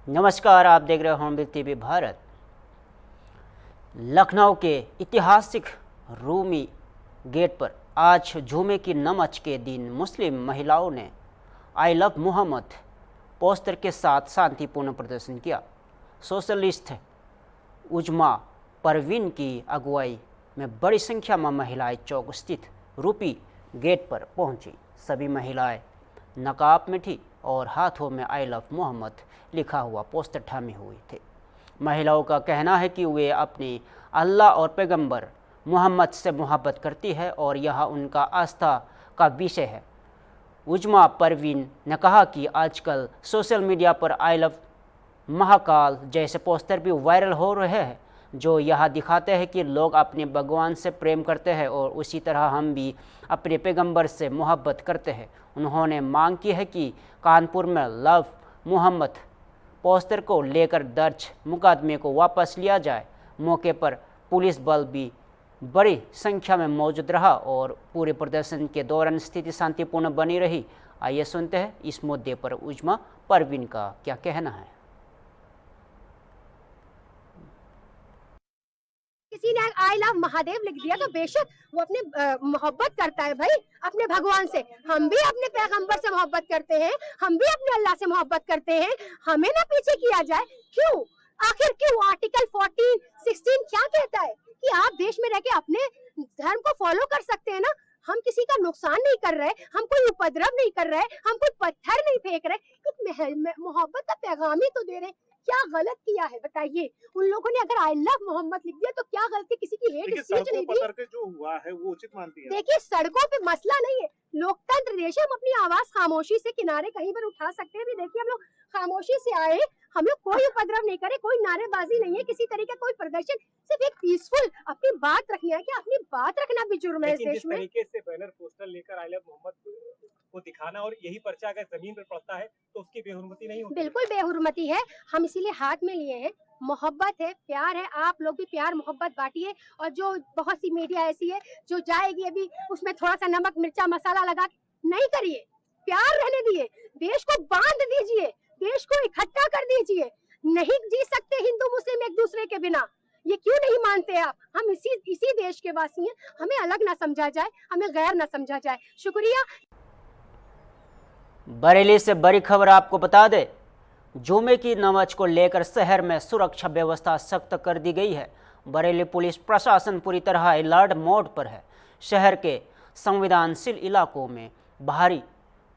नमस्कार, आप देख रहे हो हॉर्नबिल टीवी भारत। लखनऊ के ऐतिहासिक रूमी गेट पर आज जुमे की नमाज के दिन मुस्लिम महिलाओं ने आई लव मोहम्मद पोस्टर के साथ शांतिपूर्ण प्रदर्शन किया। सोशलिस्ट उजमा परवीन की अगुवाई में बड़ी संख्या में महिलाएं चौक स्थित रूपी गेट पर पहुंची। सभी महिलाएं नकाब में थी और हाथों में आई लव मोहम्मद लिखा हुआ पोस्टर थामे हुए थे। महिलाओं का कहना है कि वे अपने अल्लाह और पैगंबर मोहम्मद से मोहब्बत करती है और यह उनका आस्था का विषय है। उजमा परवीन ने कहा कि आजकल सोशल मीडिया पर आई लव महाकाल जैसे पोस्टर भी वायरल हो रहे हैं, जो यह दिखाते हैं कि लोग अपने भगवान से प्रेम करते हैं और उसी तरह हम भी अपने पैगंबर से मोहब्बत करते हैं। उन्होंने मांग की है कि कानपुर में लव मोहम्मद पोस्टर को लेकर दर्ज मुकदमे को वापस लिया जाए। मौके पर पुलिस बल भी बड़ी संख्या में मौजूद रहा और पूरे प्रदर्शन के दौरान स्थिति शांतिपूर्ण बनी रही। आइए सुनते हैं इस मुद्दे पर उजमा परवीन का क्या कहना है। किसी ने आई लव महादेव लिख दिया तो बेशक वो अपने मोहब्बत करता है भाई अपने भगवान से। हम भी अपने पैगंबर से मोहब्बत करते हैं, हम भी अपने अल्लाह से मोहब्बत करते हैं। हमें ना पीछे किया जाए। क्यों? आखिर क्यों? आर्टिकल 14, 16 क्या कहता है कि आप देश में रह के अपने धर्म को फॉलो कर सकते हैं ना। हम किसी का नुकसान नहीं कर रहे, हम कोई उपद्रव नहीं कर रहे, हम कोई पत्थर नहीं फेंक रहे, एक मोहब्बत का पैगाम ही तो दे रहे। क्या गलत किया है बताइए? उन लोगों ने अगर आई लव मोहम्मद लिख दिया तो क्या गलती? किसी की हेट स्पीच नहीं दी। जो हुआ है वो उचित मानती है? देखिए, सड़कों पे मसला नहीं है, लोकतंत्र देश है, हम अपनी आवाज खामोशी से किनारे कहीं पर उठा सकते हैं। भी देखिए, हम लोग खामोशी से आए, हम लोग कोई उपद्रव नहीं करे, कोई नारेबाजी नहीं है, किसी तरीके का कोई प्रदर्शन, सिर्फ एक पीसफुल अपनी बात रखनी है कि अपनी बात रखना भी जुर्म है इस देश में। तरीके से बैनर पोस्टर लेकर आई लव मोहम्मद को दिखाना और यही पर्चा अगर जमीन पर पड़ता है तो उसकी बेहुरमती नहीं होती? बिल्कुल बेहुरमती है। हम इसीलिए हाथ में लिए हैं। मोहब्बत है, प्यार है, आप लोग भी प्यार मोहब्बत बांटिए। और जो बहुत सी मीडिया ऐसी है जो जाएगी अभी उसमें थोड़ा सा नमक मिर्चा मसाला लगा, नहीं करिए। प्यार रहने दिए, देश को बांध दीजिए, देश को इकट्ठा कर दीजिए। नहीं जी सकते हिंदू मुस्लिम एक दूसरे के बिना। ये क्यों नहीं मानते आप? हम इसी देश के वासी हैं, हमें अलग ना समझा जाए, हमें गैर ना समझा जाए। शुक्रिया। बरेली से बड़ी खबर आपको बता दें, जुमे की नमाज को लेकर शहर में सुरक्षा व्यवस्था सख्त कर दी गई है। बरेली पुलिस प्रशासन पूरी तरह अलर्ट मोड पर है। शहर के संवेदनशील इलाकों में भारी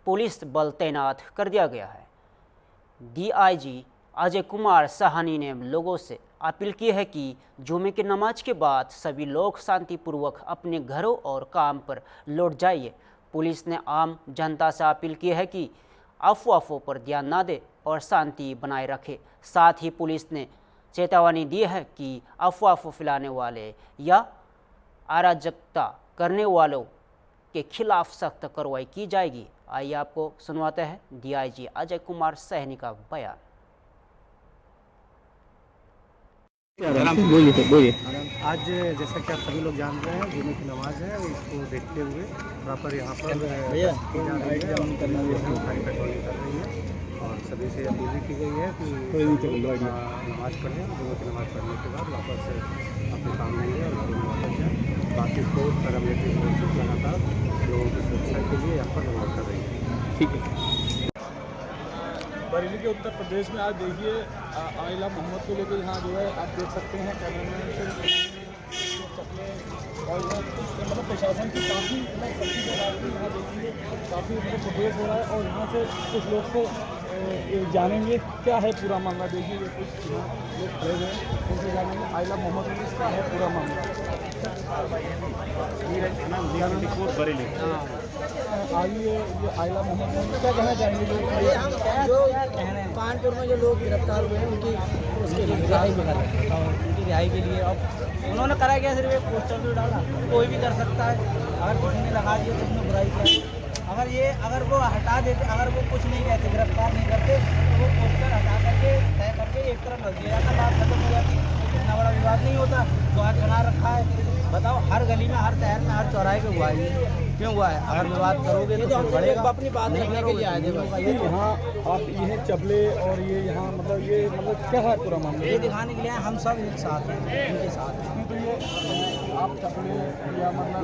पुलिस बल तैनात कर दिया गया है। डीआईजी अजय कुमार साहनी ने लोगों से अपील की है कि जुमे की नमाज के बाद सभी लोग शांतिपूर्वक अपने घरों और काम पर लौट जाइए। पुलिस ने आम जनता से अपील की है कि अफवाहों पर ध्यान न दे और शांति बनाए रखे। साथ ही पुलिस ने चेतावनी दी है कि अफवाह फैलाने वाले या अराजकता करने वालों के खिलाफ सख्त कार्रवाई की जाएगी। आइए आपको सुनवाते हैं डीआईजी अजय कुमार सहनी का बयान। बोलिए। आज जैसा कि आप सभी लोग जान रहे हैं, जुमे की नमाज है, इसको देखते हुए प्रॉपर यहाँ पर पेट्रोलिंग कर रही है और सभी से अपील भी की गई है कि नमाज पढ़ें। जुमे की नमाज पढ़ने के बाद वापस अपने काम लेंगे और फिर वापस जाएँ। बाकी फोर्स पैरामिलिट्री फोर्सेस लगातार लोगों की सुरक्षा के लिए यहाँ पर नमाज कर रही है। ठीक है। बरेली के उत्तर प्रदेश में आज देखिए आई लव मोहम्मद को लेकर यहाँ जो है आप देख सकते हैं कैमरामैन से और मतलब प्रशासन की काफ़ी सख्ती के बाद यहाँ देखिए काफ़ी प्रोटेस्ट हो रहा है और यहाँ से कुछ लोग को जानेंगे क्या है पूरा मामला। देखिए ये कुछ यहाँ लोग खड़े हुए हैं, उनसे जानेंगे आई लव मोहम्मद इसका है पूरा मामला। बरेली आइए ये आई लव मोहम्मद क्या कहना चाहेंगे? जो कानपुर में जो लोग गिरफ्तार हुए हैं उनकी उसके लिए रिहाई में उनकी रिहाई के लिए अब उन्होंने करा क्या? सिर्फ एक पोस्टर भी डाला, कोई भी कर सकता है। अगर किसी ने लगा दिया तो उसमें बुराई क्या? अगर वो हटा देते, अगर वो कुछ नहीं कहते, गिरफ्तार नहीं करते तो वो पोस्टर हटा करके तय करके एक तरफ रख दिया जाता, बात खत्म हो जाती, इतना बड़ा विवाद नहीं होता। जो आज बना रखा है, बताओ हर गली में, हर शहर में, हर चौराहे पे हुआ है, क्यों हुआ है? अगर विवाद करोगे तो बढ़ेगा, अपनी बात रखने के लिए आए थे। यहाँ आप ये चबले और ये यहाँ मतलब ये मतलब क्या है पूरा मामला? ये दिखाने के लिए हम सब एक साथ हैं, उनके साथ हैं। तो ये आप चपले या मतलब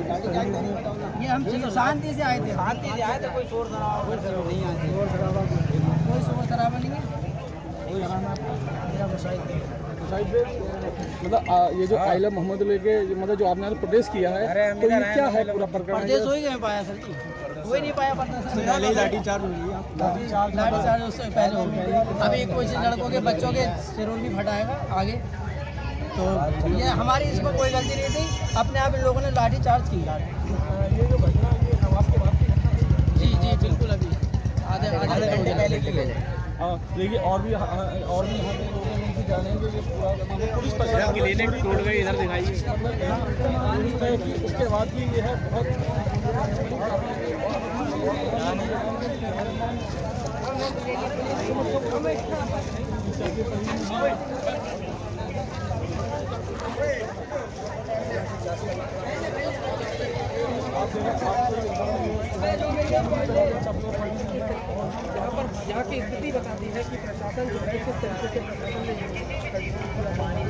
ये हम शांति से आए थे, शांति से आए थे, कोई शोर शराबा नहीं आए थे, कोई शोर शराबा नहीं है। मेरा साइड पे मतलब ये जो आइला मोहम्मद लेके मतलब जो आपने प्रोटेस्ट किया है, तो ये क्या है पूरा प्रकरण? प्रदेश हो ही नहीं पाया सर जी, हो ही नहीं पाया पहले लाठी चार्ज हो गई, लाठी चार्ज उससे पहले हो गई। अभी कुछ लड़कों के बच्चों के सिरोल भी फटाएगा आगे, तो ये हमारी इसमें कोई गलती नहीं थी, अपने आप इन लोगों ने लाठी चार्ज की। ये जो घटना ये नमाज के बाद की घटना है? जी जी बिल्कुल, अभी आधे घंटे पहले की है। देखिए और भी यहाँ के लोगों से जानेंगे ये पूरा मतलब पुलिस प्रशासन क्लिनिक टूट गई इधर दिखाइए, मतलब यहाँ है कि उसके बाद भी ये है यहाँ की स्थिति बताती है कि प्रशासन जो है किस तरीके से प्रशासन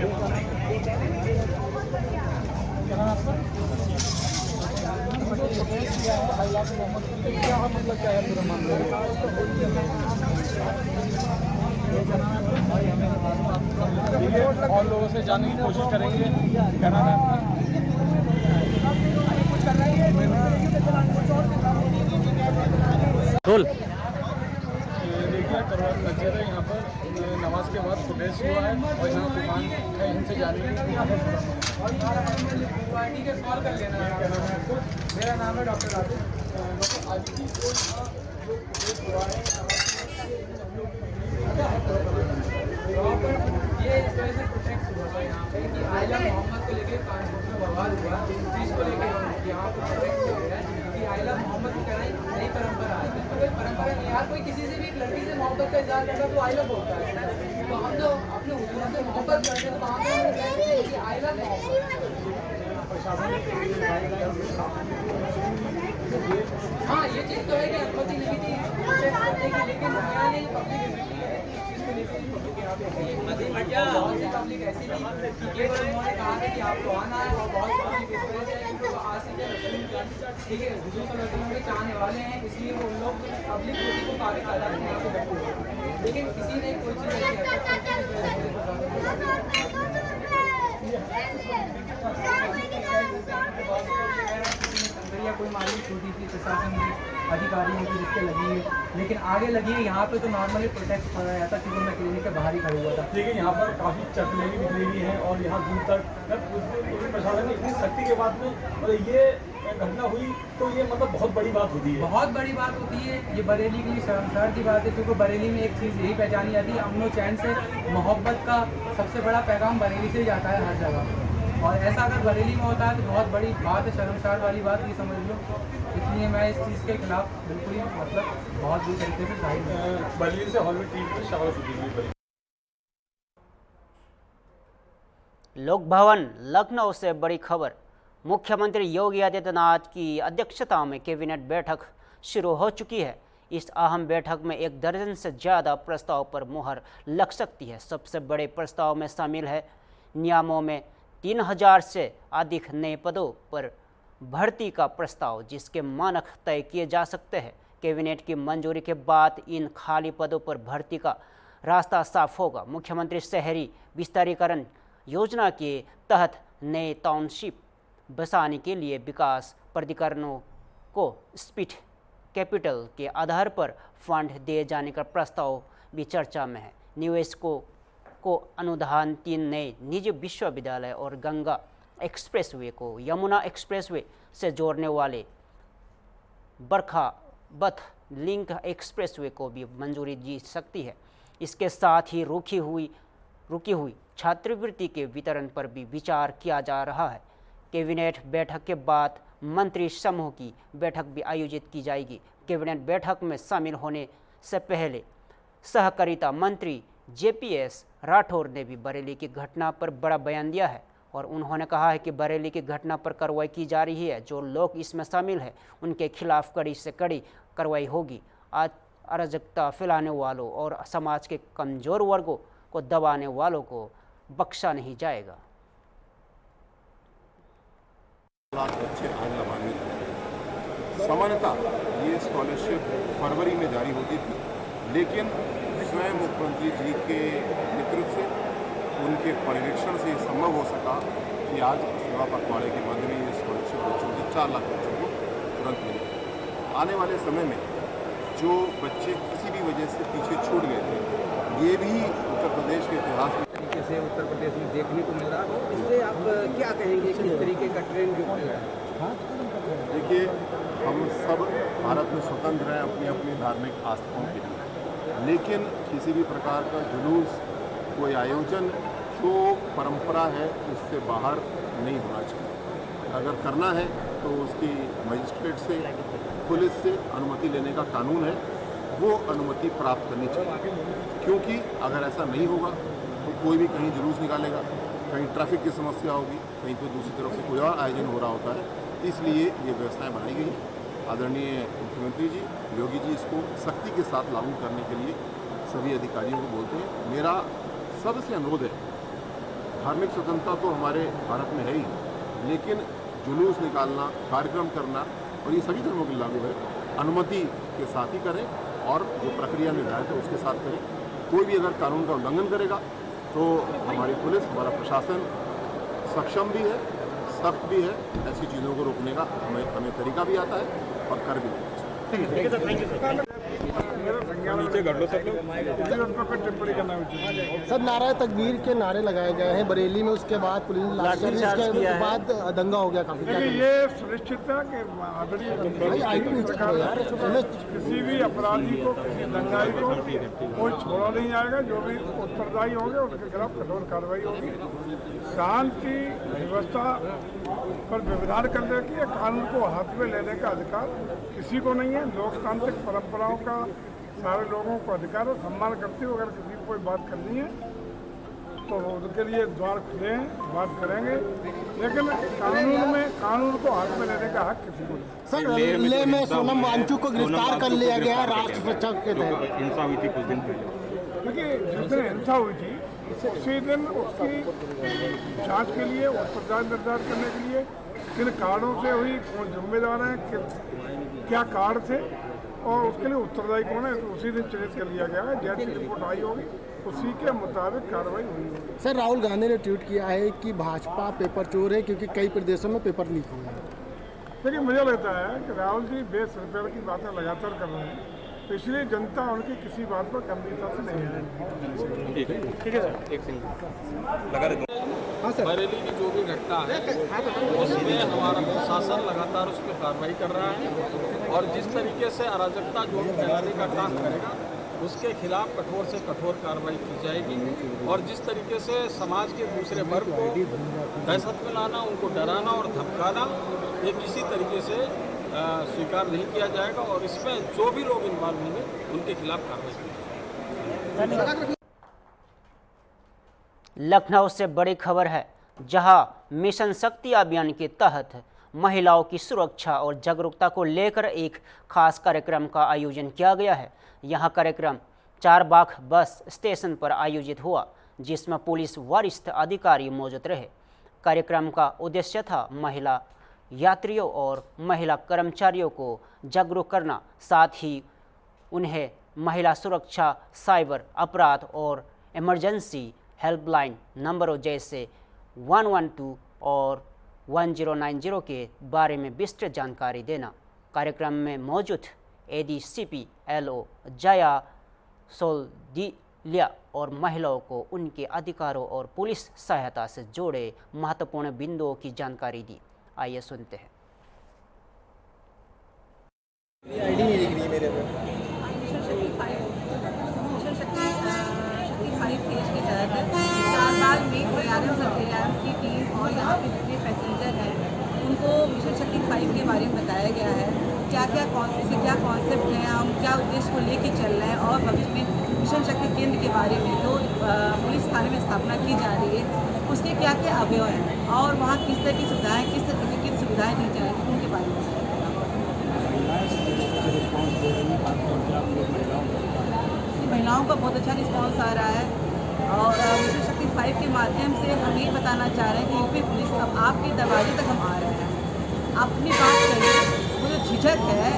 क्या मतलब क्या है पूरा मामला? और लोगों से जानने की कोशिश करेंगे। क्या नाम है आपका? देखिए करवा मस्जिद है, यहाँ पर नमाज के बाद प्रोटेस्ट हुआ है और यहाँ दुकान है, इनसे जानेंगे। मेरा नाम है डॉक्टर राजेश। ये इस वजह से प्रोटेक्ट हुआ था यहाँ पे कि आइला मोहम्मद को लेकर कानपुर में बवाल हुआ, इस चीज़ को लेकर यहाँ पर प्रोटेक्ट हो रहा है कि आइला मोहम्मद की कराई नई परंपरा है। तो कोई परंपरा नहीं, यार कोई किसी से भी एक लड़की से मोहब्बत का इजहार करता है तो आइला बोलता है, तो हम जो अपने हुजूर से मोहब्बत करते हैं तो वहाँ पर आइला हाँ ये चीज़ तो है कि अनुमति नहीं थी लेकिन नया नहीं पब्लिक बहुत सी पब्लिक ऐसी थी कि केवल उन्होंने कहा था कि आपको आना है और बहुत पब्लिक इस वजह से इनको आज से ठीक है हुजूर सल्लल्लाहु अलैहि वसल्लम के चाहने वाले हैं, इसलिए वो लोग पब्लिक को काफी तादाद में यहाँ पे बैठे हुए हैं, लेकिन किसी ने कोई चीज़ या कोई मालूम छोटी सी प्रशासन की अधिकारी है जिसके लगी है, लेकिन आगे लगी है यहाँ पे तो नॉर्मली प्रोटेक्ट कर रहा था क्योंकि मैं क्लिनिक के बाहर ही खड़ा हुआ था। देखिए यहाँ पर काफ़ी चकले भी निकली हुई हैं और यहाँ दूर तक पुलिस प्रशासन की इतनी सख्ती के बाद में मतलब ये घटना हुई तो ये मतलब बहुत बड़ी बात होती है, बहुत बड़ी बात होती है। ये बरेली के लिए शर्मसार की बात है क्योंकि बरेली में एक चीज़ यही पहचानी जाती है, अमन चैन से मोहब्बत का सबसे बड़ा पैगाम बरेली से जाता है हर जगह, और ऐसा अगर बरेली में होता है तो बहुत बड़ी बात है, शर्मसार वाली बात ये समझ लो। इसलिए मैं इस चीज़ के खिलाफ बिल्कुल ही मतलब बहुत बुरी तरीके से जाहिर बरेली से हॉल में टीम को शाबाश दी। लोक भवन लखनऊ से बड़ी खबर। मुख्यमंत्री योगी आदित्यनाथ की अध्यक्षता में कैबिनेट बैठक शुरू हो चुकी है। इस अहम बैठक में 1 दर्जन से ज़्यादा प्रस्ताव पर मुहर लग सकती है। सबसे बड़े प्रस्ताव में शामिल है नियमों में 3000 से अधिक नए पदों पर भर्ती का प्रस्ताव, जिसके मानक तय किए जा सकते हैं। कैबिनेट की मंजूरी के बाद इन खाली पदों पर भर्ती का रास्ता साफ होगा। मुख्यमंत्री शहरी विस्तारीकरण योजना के तहत नए टाउनशिप बसाने के लिए विकास प्राधिकरणों को स्पीड कैपिटल के आधार पर फंड दिए जाने का प्रस्ताव भी चर्चा में है। निवेशकों को अनुदान 3 नए निजी विश्वविद्यालय और गंगा एक्सप्रेसवे को यमुना एक्सप्रेसवे से जोड़ने वाले बरखाबत लिंक एक्सप्रेसवे को भी मंजूरी दी सकती है। इसके साथ ही रुकी हुई छात्रवृत्ति के वितरण पर भी विचार किया जा रहा है। कैबिनेट बैठक के बाद मंत्री समूह की बैठक भी आयोजित की जाएगी। कैबिनेट बैठक में शामिल होने से पहले सहकारिता मंत्री JPS राठौर ने भी बरेली की घटना पर बड़ा बयान दिया है और उन्होंने कहा है कि बरेली की घटना पर कार्रवाई की जा रही है। जो लोग इसमें शामिल हैं उनके खिलाफ कड़ी से कड़ी कार्रवाई होगी। आज अराजकता फैलाने वालों और समाज के कमज़ोर वर्गों को दबाने वालों को बख्शा नहीं जाएगा। लाख बच्चे आज लाभान्वित हैं। सामान्यतः ये स्कॉलरशिप फरवरी में जारी होती थी, लेकिन स्वयं मुख्यमंत्री जी के नेतृत्व से, उनके पर्यवेक्षण से ये संभव हो सका कि आज सेवा पखवाड़े के मध्य में ये स्कॉलरशिप बच्चों को 4 लाख बच्चों को तुरंत मिली। आने वाले समय में जो बच्चे किसी भी वजह से पीछे छूट गए थे, ये भी उत्तर प्रदेश के इतिहास में तरीके से उत्तर प्रदेश में देखने को मिल रहा है। इससे आप क्या कहेंगे, किस तरीके का ट्रेंड जो है? देखिए, हम सब भारत में स्वतंत्र हैं अपनी अपनी धार्मिक आस्थाओं के लिए, लेकिन किसी भी प्रकार का जुलूस, कोई आयोजन जो परंपरा है उससे बाहर नहीं होना चाहिए। अगर करना है तो उसकी मजिस्ट्रेट से, पुलिस से अनुमति लेने का कानून है, वो अनुमति प्राप्त करनी चाहिए। क्योंकि अगर ऐसा नहीं होगा तो कोई भी कहीं जुलूस निकालेगा, कहीं ट्रैफिक की समस्या होगी, कहीं तो दूसरी तरफ से कोई और आयोजन हो रहा होता है। इसलिए ये व्यवस्थाएं बनाई गई। आदरणीय मुख्यमंत्री जी, योगी जी इसको सख्ती के साथ लागू करने के लिए सभी अधिकारियों को बोलते हैं। मेरा सबसे अनुरोध है, धार्मिक स्वतंत्रता तो हमारे भारत में है ही, लेकिन जुलूस निकालना, कार्यक्रम करना, और ये सभी धर्मों के लागू है, अनुमति के साथ ही करें और जो प्रक्रिया निर्धारित है उसके साथ करें। कोई भी अगर कानून का उल्लंघन करेगा तो हमारी पुलिस, हमारा प्रशासन सक्षम भी है, सख्त भी है। ऐसी चीज़ों को रोकने का हमें तरीका भी आता है और कर भी लेते हैं। नीचे कर लो सब लोग। टिप्पणी करना सब नारा तकबीर के नारे लगाए गए हैं बरेली में, उसके बाद पुलिस ने लाठीचार्ज किया है, बाद दंगा हो गया काफी। ये सुनिश्चित है कि किसी भी अपराधी को, किसी दंगाई को कोई छोड़ा नहीं जाएगा। जो भी उत्तरदायी होंगे उनके खिलाफ कठोर कार्रवाई होगी। शांति व्यवस्था पर व्यवधान करने की, कानून को हाथ में लेने का अधिकार किसी को नहीं है। लोकतांत्रिक परंपराओं का सारे लोगों को अधिकार और सम्मान करते हुए अगर किसी को कोई बात करनी है तो उनके लिए द्वार खुले हैं, बात करेंगे, लेकिन कानून को हाथ में लेने का हक किसी को नहीं। सर, लेह में सोनम वांगचुक को गिरफ्तार कर लिया गया राष्ट्र सुरक्षा के तहत। हिंसा हुई थी कुछ दिन पहले। देखिए, जिस दिन हिंसा हुई थी उसी दिन उसकी जांच के लिए, उत्तरदायी निर्धारित करने के लिए किन कारणों से हुई, कौन जिम्मेदार हैं, क्या कारण थे और उसके लिए उत्तरदायी कौन है, तो उसी दिन चिन्हित कर लिया गया है। जैसी रिपोर्ट आई होगी उसी के मुताबिक कार्रवाई हुई होगी। सर, राहुल गांधी ने ट्वीट किया है कि भाजपा पेपर चोर है क्योंकि कई प्रदेशों में पेपर लीक हुए हैं। देखिए, मुझे लगता है कि राहुल जी बेसरिपेल की बातें लगातार कर रहे हैं, इसलिए जनता उनकी किसी बात पर गंभीरता से नहीं है। ठीक है सर, एक सेकंड। हाँ सर, बरेली की जो भी घटना है उसमें हमारा प्रशासन लगातार उस पर कार्रवाई कर रहा है और जिस तरीके से अराजकता जो भी फैलाने का काम करेगा उसके खिलाफ कठोर से कठोर कार्रवाई की जाएगी। और जिस तरीके से समाज के दूसरे वर्ग को दहशत में लाना, उनको डराना और धमकाना, ये किसी तरीके से स्वीकार नहीं किया जाएगा और इसमें जो भी लोग इन्वॉल्व होंगे उनके खिलाफ कार्रवाई की जाएगी। लखनऊ से बड़ी खबर है, जहां मिशन शक्ति अभियान के तहत महिलाओं की सुरक्षा और जागरूकता को लेकर एक खास कार्यक्रम का आयोजन किया गया है। यह कार्यक्रम चारबाग बस स्टेशन पर आयोजित हुआ, जिसमें पुलिस वरिष्ठ अधिकारी मौजूद रहे। कार्यक्रम का उद्देश्य था महिला यात्रियों और महिला कर्मचारियों को जागरूक करना, साथ ही उन्हें महिला सुरक्षा, साइबर अपराध और इमरजेंसी हेल्पलाइन नंबरों जैसे 112 और 1090 के बारे में विस्तृत जानकारी देना। कार्यक्रम में मौजूद एडीसीपी LO जया सोल्दिलिया और महिलाओं को उनके अधिकारों और पुलिस सहायता से जोड़े महत्वपूर्ण बिंदुओं की जानकारी दी। आइए सुनते हैं। आईडी नहीं दिख रही है मेरे पे। शक्ति 5 फेज के तहत चारबाग में ARM की टीम और यहाँ पे जितने पैसेंजर हैं उनको मिशन शक्ति 5 के बारे में बताया गया है। क्या कॉन्सेप्ट है, हम क्या उद्देश्य को लेके चल रहे हैं और भविष्य में मिशन शक्ति केंद्र के बारे में जो पुलिस थाने में स्थापना की जा रही है उसके क्या क्या अवयव हैं और वहाँ किस तरह की सुविधाएँ, किस तरह की सुविधाएँ दी जाएंगी उनके बारे में। महिलाओं का बहुत अच्छा रिस्पॉन्स आ रहा है और मिशन शक्ति 5 के माध्यम से हम ये बताना चाह रहे हैं कि यूपी पुलिस अब आपके दरवाजे तक हम आ रहे हैं। आप अपनी बात करिए, वो जो झिझक है,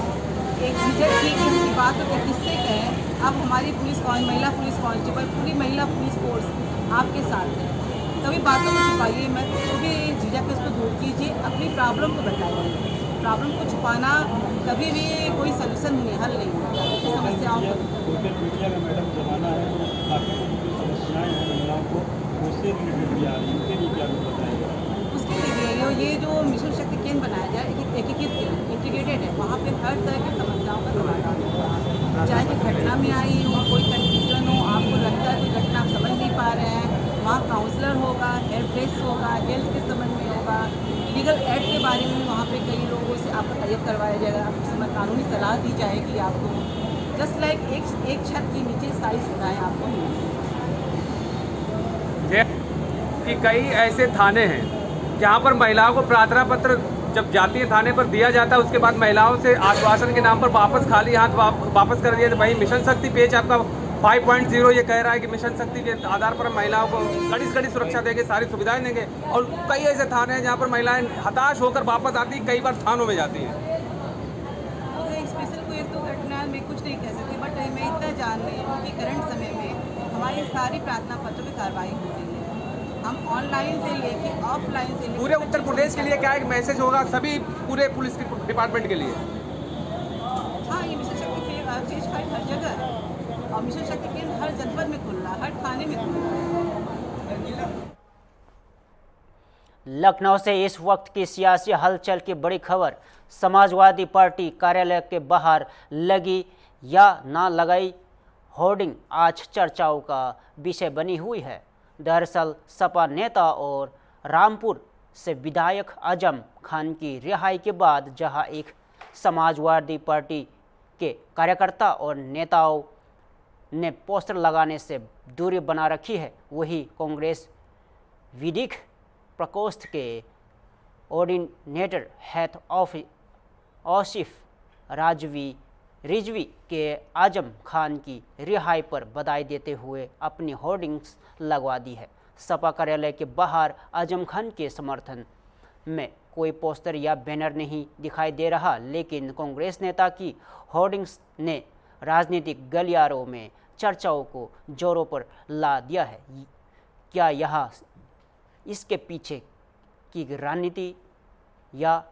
एक झिझक की इनकी बातों को किससे कहें। अब हमारी महिला पुलिस कांस्टेबल, पूरी महिला पुलिस फोर्स आपके साथ है। कभी बातों को छुपाइए मत, जो भी झिझक है उसको दूर कीजिए, अपनी प्रॉब्लम को बताइए। प्रॉब्लम को छुपाना कभी भी कोई सलूशन नहीं, हल नहीं होता है समस्याओं को। सोशल मीडिया का मैडम जमाना है, काफ़ी समस्याएं हैं महिलाओं को, उससे रिलेटेड भी आ रही है, उनके लिए क्या बताएगा? उसके लिए ये जो मिशन शक्ति केंद्र बनाया जाए, एकीकृत केंद्र इंटीग्रेटेड है, वहाँ पे हर तरह की समस्याओं का समाधान होगा। चाहे कि घटना में आई हो, कोई कंफ्यूजन हो, आपको लगता है कोई घटना आप समझ नहीं पा रहे हैं, वहाँ काउंसलर होगा, हेल्प डेस्क होगा, हेल्थ के संबंध में होगा, लीगल एड के बारे में वहाँ पे कई लोगों से आपका तैयार करवाया जाएगा, आपको समय कानूनी सलाह दी जाएगी। आपको जस्ट लाइक एक छत के नीचे सारी सुविधाएँ आपको मिलेंगी। कि कई ऐसे थाने हैं जहाँ पर महिलाओं को प्रार्थना पत्र जब जाती है थाने पर दिया जाता है, उसके बाद महिलाओं से आश्वासन के नाम पर वापस खाली हाथ वापस कर दिया। तो वहीं मिशन शक्ति पेज आपका 5.0 ये कह रहा है कि मिशन शक्ति के आधार पर महिलाओं को कड़ी से कड़ी सुरक्षा देंगे, सारी सुविधाएं देंगे। और कई ऐसे थाने हैं जहाँ पर महिलाएं हताश होकर वापस आती, कई बार थानों में जाती हैं। स्पेशल कोई तो घटना में कुछ नहीं कह सकती, बट मैं इतना जान रही हूँ कि करंट समय में हमारी सारी प्रार्थना पत्रों की कार्रवाई हो रही है। हम ऑनलाइन से लेके ऑफलाइन से लेके पूरे उत्तर प्रदेश के लिए क्या एक मैसेज होगा सभी पूरे पुलिस डिपार्टमेंट के लिए? हाँ, ये मिशन शक्ति फेज 5 हर जगह है और मिशन शक्ति केंद्र हर जनपद में खुल रहा है, हर थाने में खुल रहा है। लखनऊ से इस वक्त की सियासी हलचल की बड़ी खबर। समाजवादी पार्टी कार्यालय के बाहर लगी या ना लगाई होर्डिंग आज चर्चाओं का विषय बनी हुई है। दरअसल सपा नेता और रामपुर से विधायक आजम खान की रिहाई के बाद जहां एक समाजवादी पार्टी के कार्यकर्ता और नेताओं ने पोस्टर लगाने से दूरी बना रखी है, वही कांग्रेस विधिक प्रकोष्ठ के ऑर्डिनेटर हेड आसिफ रिजवी के आजम खान की रिहाई पर बधाई देते हुए अपनी होर्डिंग्स लगवा दी है। सपा कार्यालय के बाहर आजम खान के समर्थन में कोई पोस्टर या बैनर नहीं दिखाई दे रहा, लेकिन कांग्रेस नेता की होर्डिंग्स ने राजनीतिक गलियारों में चर्चाओं को जोरों पर ला दिया है। क्या यह इसके पीछे की रणनीति या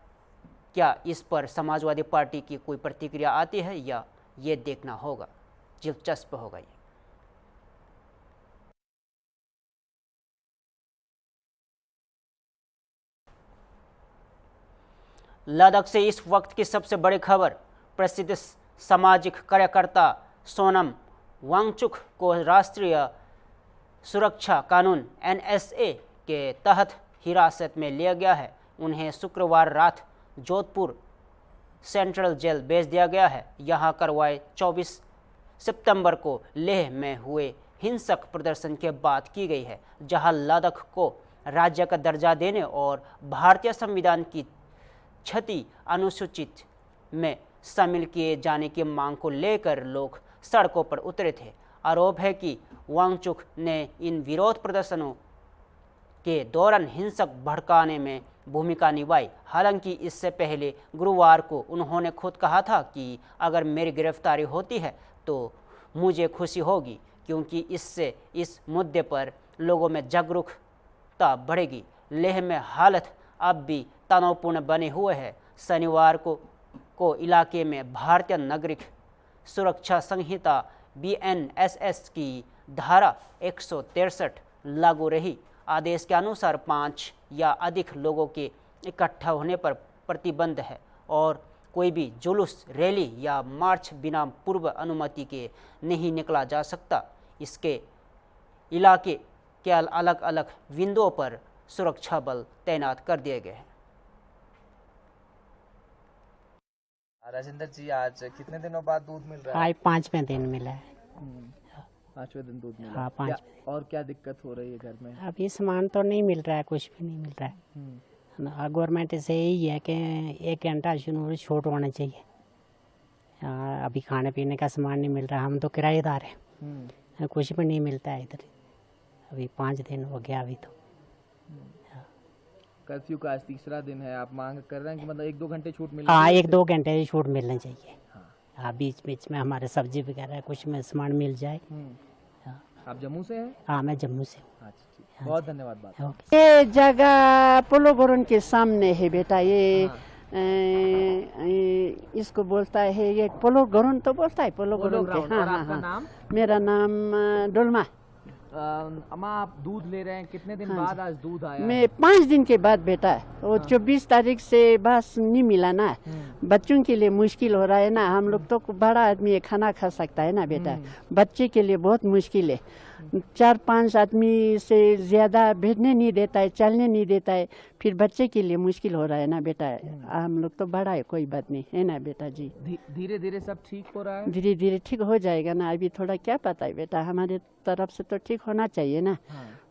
क्या इस पर समाजवादी पार्टी की कोई प्रतिक्रिया आती है या ये देखना होगा, दिलचस्प होगा ये। लद्दाख से इस वक्त की सबसे बड़ी खबर। प्रसिद्ध सामाजिक कार्यकर्ता सोनम वांगचुक को राष्ट्रीय सुरक्षा कानून NSA के तहत हिरासत में लिया गया है। उन्हें शुक्रवार रात जोधपुर सेंट्रल जेल भेज दिया गया है। यहाँ कार्रवाई 24 सितंबर को लेह में हुए हिंसक प्रदर्शन के बाद की गई है, जहां लद्दाख को राज्य का दर्जा देने और भारतीय संविधान की 36 अनुसूचित में शामिल किए जाने की मांग को लेकर लोग सड़कों पर उतरे थे। आरोप है कि वांगचुक ने इन विरोध प्रदर्शनों के दौरान हिंसक भड़काने में भूमिका निभाई। हालांकि इससे पहले गुरुवार को उन्होंने खुद कहा था कि अगर मेरी गिरफ्तारी होती है तो मुझे खुशी होगी, क्योंकि इससे इस मुद्दे पर लोगों में जागरूकता बढ़ेगी। लेह में हालत अब भी तनावपूर्ण बने हुए है। शनिवार को इलाके में भारतीय नागरिक सुरक्षा संहिता BNSS की धारा 163 लागू रही। आदेश के अनुसार 5 या अधिक लोगों के इकट्ठा होने पर प्रतिबंध है और कोई भी जुलूस, रैली या मार्च बिना पूर्व अनुमति के नहीं निकला जा सकता। इसके इलाके के अलग अलग बिंदुओं पर सुरक्षा बल तैनात कर दिए गए हैं। राजेंद्र जी, आज कितने दिनों बाद दूध मिल रहा है? आज 5वें दिन मिला है। 5वें दिन दूध मिला। हाँ, 5। और क्या दिक्कत हो रही है घर में? अभी सामान तो नहीं मिल रहा है, कुछ भी नहीं मिल रहा है। गवर्नमेंट से यही है कि 1 घंटा छूट होना चाहिए। अभी खाने पीने का सामान नहीं मिल रहा। हम तो किराएदार हैं, कुछ भी नहीं मिलता है इधर। अभी 5 दिन हो गया अभी तो। कर्फ्यू का आज तीसरा दिन है, आप मांग कर रहे हैं कि मतलब 1-2 घंटे छूट मिले? हाँ, 1-2 घंटे की छूट मिलनी चाहिए। हाँ, बीच बीच में हमारे सब्जी वगैरह कुछ में सामान मिल जाए। आप जम्मू से हैं? हाँ, मैं जम्मू से हूँ। अच्छा, ठीक। बहुत धन्यवाद बात। ये जगह पोलो ग्राउंड के सामने है बेटा, ये इसको बोलता है, ये पोलो ग्राउंड तो बोलता है, पोलो ग्राउंड के। हाँ हाँ हाँ। मेरा नाम डोलमा। अम्मा, आप दूध ले रहे हैं, कितने दिन बाद आज दूध आया? मैं 5 दिन के बाद बेटा, वो 24 तारीख से बस नहीं मिला ना। बच्चों के लिए मुश्किल हो रहा है ना, हम लोग तो बड़ा आदमी ये खाना खा सकता है ना बेटा, बच्चे के लिए बहुत मुश्किल है। 4-5 आदमी से ज्यादा बैठने नहीं देता है, चलने नहीं देता है, फिर बच्चे के लिए मुश्किल हो रहा है ना बेटा। हम लोग तो बड़ा है, कोई बात नहीं है ना बेटा जी। धीरे धीरे सब ठीक हो रहा है? धीरे धीरे ठीक हो जाएगा ना, अभी थोड़ा क्या पता है बेटा, हमारे तरफ से तो ठीक होना चाहिए ना।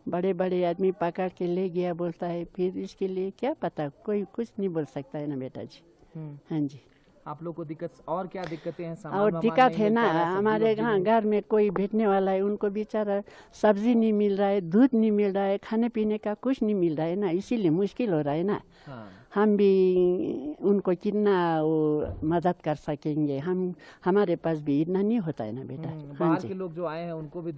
बड़े बड़े आदमी पकड़ के ले गया बोलता है, फिर इसके लिए क्या पता, कोई कुछ नहीं बोल सकता है ना बेटा जी। हाँ जी। आप लोग को दिक्कत और क्या दिक्कतें हैं? और दिक्कत है ना, हमारे यहाँ घर में कोई बैठने वाला है, उनको बेचारा सब्जी नहीं मिल रहा है, दूध नहीं मिल रहा है, खाने पीने का कुछ नहीं मिल रहा है ना, इसीलिए मुश्किल हो रहा है ना। हम भी उनको कितना वो मदद कर सकेंगे, हमारे पास भी इतना नहीं होता है ना बेटा। बाहर के लोग जो आए हैं उनको भी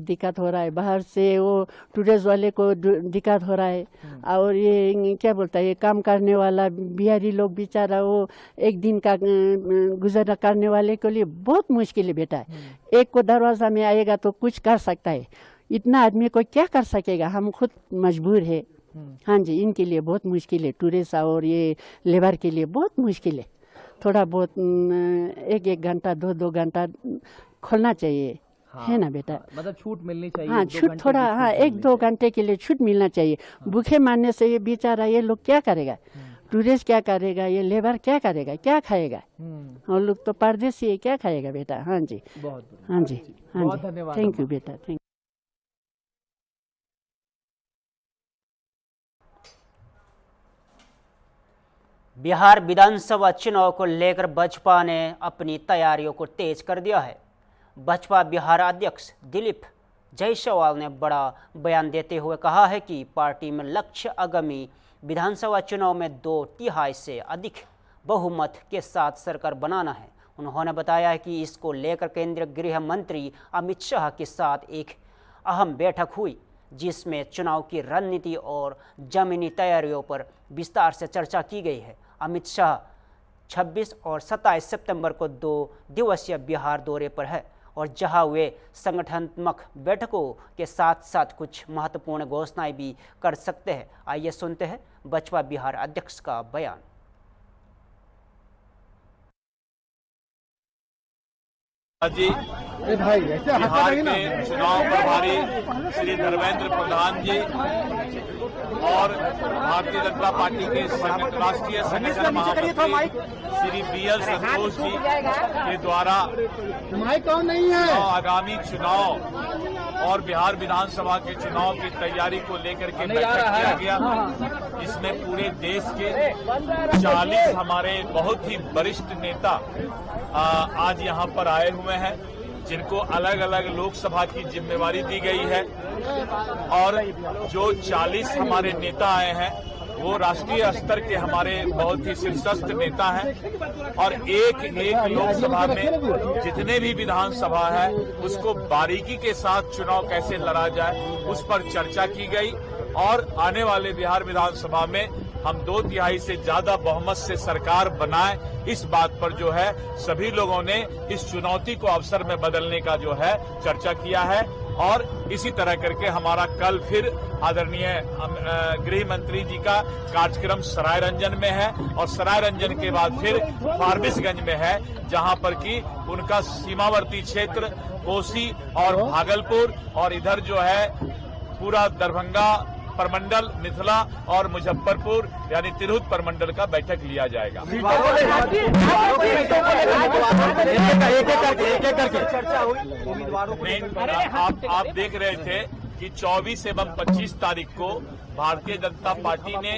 दिक्कत हो रहा है, बाहर से वो टूरिस्ट वाले को दिक्कत हो रहा है। और ये क्या बोलता है, ये काम करने वाला बिहारी लोग बेचारा, वो एक दिन का गुजर करने वाले के लिए बहुत मुश्किल है बेटा। एक को दरवाजा में आएगा तो कुछ कर सकता है, इतना आदमी को क्या कर सकेगा, हम खुद मजबूर है। हाँ जी, इनके लिए बहुत मुश्किल है, टूरिस्ट और ये लेबर के लिए बहुत मुश्किल है। थोड़ा बहुत 1-1 घंटा 2-2 घंटा खोलना चाहिए। है ना बेटा, मतलब छूट मिलनी चाहिए। हाँ, छूट थोड़ा, हाँ 1-2 घंटे के लिए छूट मिलना चाहिए। भूखे मारने से ये बेचारा, ये लोग क्या करेगा, टूरिस्ट क्या करेगा, ये लेबर क्या करेगा, क्या खाएगा, हम लोग तो परदेसी है, क्या खाएगा बेटा। हाँ जी, हाँ जी, हाँ जी, थैंक यू बेटा, थैंक। बिहार विधानसभा चुनाव को लेकर बसपा ने अपनी तैयारियों को तेज कर दिया है। बसपा बिहार अध्यक्ष दिलीप जायसवाल ने बड़ा बयान देते हुए कहा है कि पार्टी में लक्ष्य आगामी विधानसभा चुनाव में 2/3 से अधिक बहुमत के साथ सरकार बनाना है। उन्होंने बताया है कि इसको लेकर केंद्रीय गृह मंत्री अमित शाह के साथ एक अहम बैठक हुई, जिसमें चुनाव की रणनीति और जमीनी तैयारियों पर विस्तार से चर्चा की गई है। अमित शाह 26 और 27 सितंबर को 2 दिवसीय बिहार दौरे पर है और जहां वे संगठनात्मक बैठकों के साथ साथ कुछ महत्वपूर्ण घोषणाएं भी कर सकते हैं। आइए सुनते हैं बसपा बिहार अध्यक्ष का बयान। जी, बिहार के चुनाव प्रभारी श्री धर्मेंद्र प्रधान जी और भारतीय जनता पार्टी के राष्ट्रीय संगठन महामंत्री श्री BL संतोष जी के द्वारा आगामी चुनाव और बिहार विधानसभा के चुनाव की तैयारी को लेकर के बैठक किया गया। इसमें पूरे देश के 40 हमारे बहुत ही वरिष्ठ नेता आज यहाँ पर आए हुए हैं, जिनको अलग अलग लोकसभा की जिम्मेवारी दी गई है। और जो 40 हमारे नेता आए हैं वो राष्ट्रीय स्तर के हमारे बहुत ही शीर्षस्थ नेता हैं और एक लोकसभा में जितने भी विधानसभा है उसको बारीकी के साथ चुनाव कैसे लड़ा जाए उस पर चर्चा की गई। और आने वाले बिहार विधानसभा में हम 2/3 से ज्यादा बहुमत से सरकार बनाएं, इस बात पर जो है सभी लोगों ने इस चुनौती को अवसर में बदलने का जो है चर्चा किया है। और इसी तरह करके हमारा कल फिर आदरणीय गृह मंत्री जी का कार्यक्रम सरायरंजन में है और सरायरंजन के बाद फिर फारबिसगंज में है, जहां पर कि उनका सीमावर्ती क्षेत्र कोसी और भागलपुर और इधर जो है पूरा दरभंगा प्रमंडल, मिथिला और मुजफ्फरपुर यानी तिरहुत प्रमंडल का बैठक लिया जाएगा। आप देख रहे थे कि 24 एवं 25 तारीख को भारतीय जनता पार्टी ने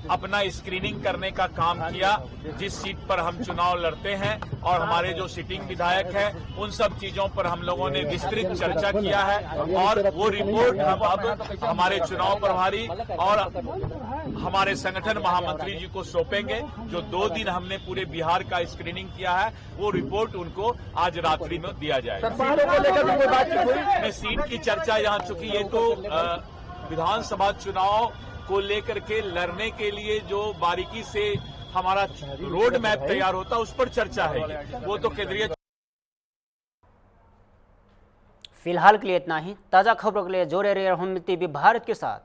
अपना स्क्रीनिंग करने का काम किया, जिस सीट पर हम चुनाव लड़ते हैं और हमारे जो सिटिंग विधायक हैं उन सब चीजों पर हम लोगों ने विस्तृत चर्चा किया है और वो रिपोर्ट हम अब हमारे चुनाव प्रभारी और हमारे संगठन महामंत्री जी को सौंपेंगे। जो 2 दिन हमने पूरे बिहार का स्क्रीनिंग किया है वो रिपोर्ट उनको आज रात्रि में दिया जाएगा। सीट की चर्चा यहाँ चुकी है तो विधानसभा चुनाव को लेकर के लड़ने के लिए जो बारीकी से हमारा रोड मैप तैयार होता है उस पर चर्चा है, वो तो केंद्रीय। फिलहाल के लिए इतना ही। ताज़ा खबरों के लिए जोड़े रहिए हम टीवी भारत के साथ।